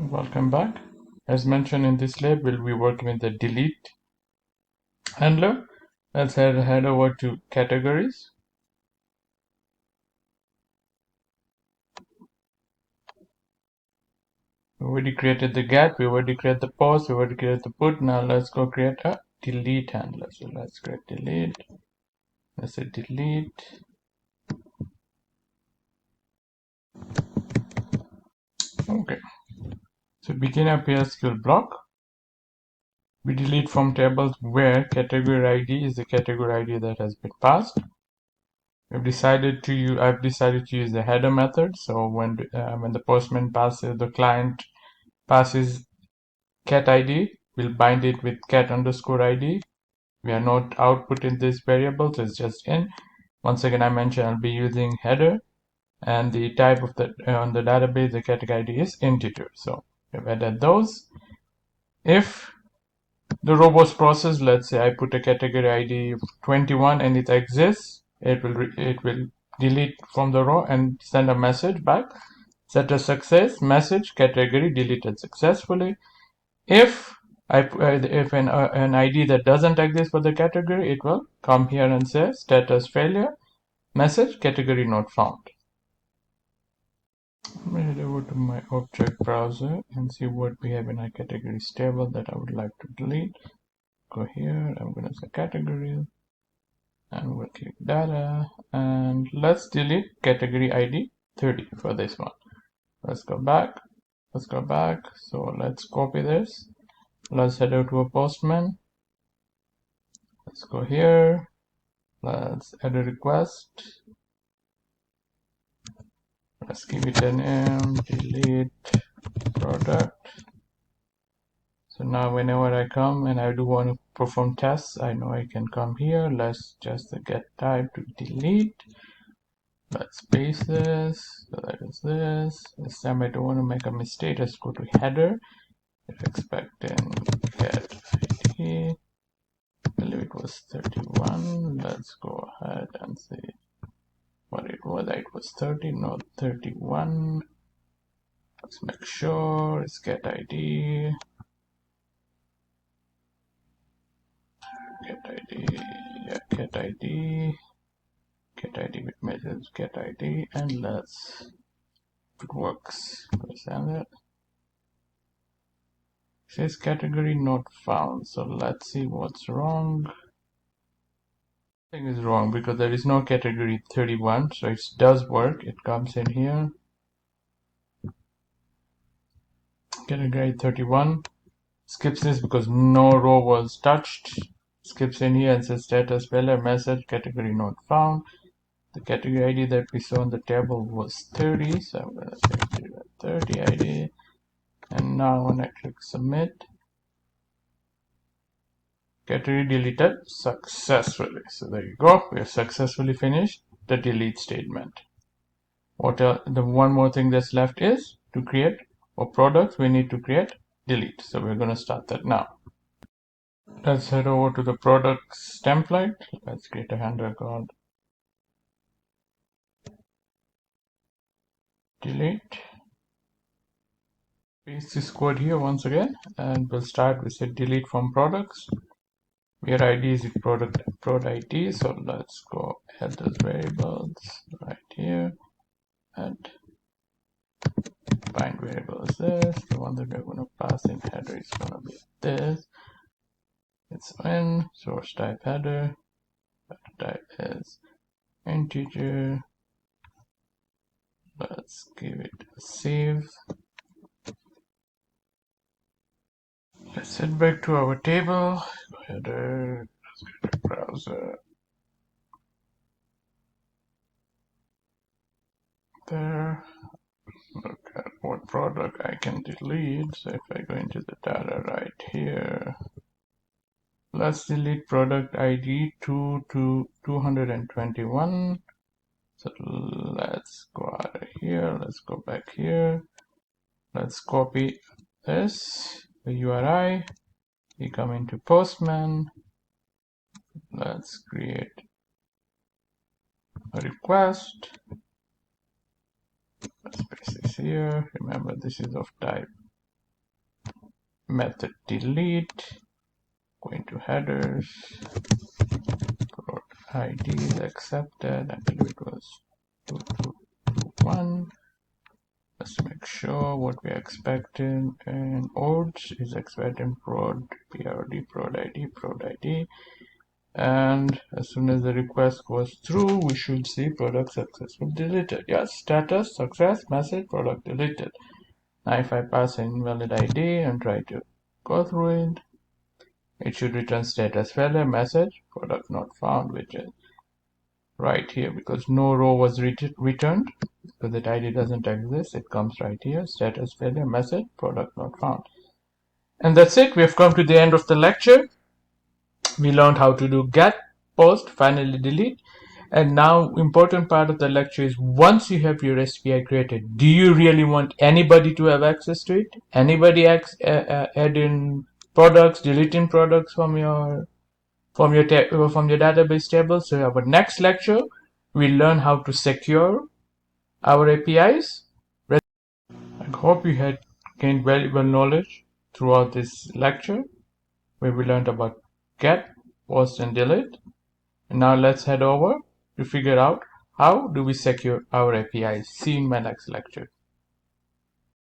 Welcome back. As mentioned in this lab, we'll be working with the delete handler. Let's head over to categories. We already created the get, we already created the post, we already created the put. Now let's go create a delete handler. So let's create delete. Let's say delete. Okay. So begin a PLSQL block. We delete from tables where category ID is the category ID that has been passed. I've decided to use the header method. So when the postman passes, the client passes cat ID, we'll bind it with cat underscore ID. We are not outputting this variable, so it's just in. Once again, I mentioned I'll be using header, and the type of the on the database, the category ID is integer. So we've added those. If the robust process, let's say I put a category ID of 21 and it exists, it will delete from the row and send a message back. Set a success message, category deleted successfully. If an ID that doesn't exist for the category, it will come here and say status failure, message category not found. I'm going to head over to my object browser and see what we have in our categories table that I would like to delete. Go here, I'm going to say category, and we'll click data, and let's delete category ID 30 for this one. Let's go back. So let's copy this. Let's head out to a postman. Let's go here. Let's add a request. Let's give it a name, delete product. So now whenever I come and I do want to perform tests, I know I can come here. Let's just get type to delete. Let's paste this. So that is this. This time I don't want to make a mistake. Let's go to header. Expecting get ID. I believe it was 31. Let's go ahead and see what it was. It was 30, not 31. Let's make sure it's get ID. Get ID with message get ID, and let's, if it works, let's send it. It says category not found, so let's see what's wrong. Thing is wrong because there is no category 31, so it does work. It comes in here, category 31, skips this because no row was touched, skips in here and says status failure, message category not found. The category ID that we saw on the table was 30, so I'm going to say 30 ID, and now when I click submit, category deleted successfully. So there you go, we have successfully finished the delete statement. The one more thing that's left is to create for products, we need to create delete. So we're going to start that now. Let's head over to the products template. Let's create a handler called delete. Paste this code here once again, and we'll start with the delete from products. Where ID is product ID. So let's go add those variables right here, and bind variable is this. The one that we're going to pass in header is going to be this. It's in source type header. Type is integer. Let's give it a save. Let's head back to our table. Header, let's go to browser. There. Look at what product I can delete. So if I go into the data right here, let's delete product ID 221. So let's go out of here. Let's go back here. Let's copy this, the URI. We come into Postman. Let's create a request. Let's paste this here. Remember, this is of type method delete, going to headers, prod ID is accepted, actually it was 2221. Let's make sure what we're expecting, and Ords is expecting prod prod ID, and as soon as the request goes through, we should see product successfully deleted. Yes, status success message product deleted. Now if I pass an invalid ID and try to go through it, it should return status failure message product not found, which is right here because no row was returned because that ID doesn't exist. It comes right here, status failure message product not found. And that's it. We have come to the end of the lecture. We learned how to do get, post, finally delete. And now important part of the lecture is once you have your SPI created, do you really want anybody to have access to it? Anybody adding products, deleting products from your database table? So our next lecture, we'll learn how to secure our APIs. I hope you had gained valuable knowledge throughout this lecture where we learned about get, post, and delete. And now let's head over to figure out how do we secure our APIs. See you in my next lecture.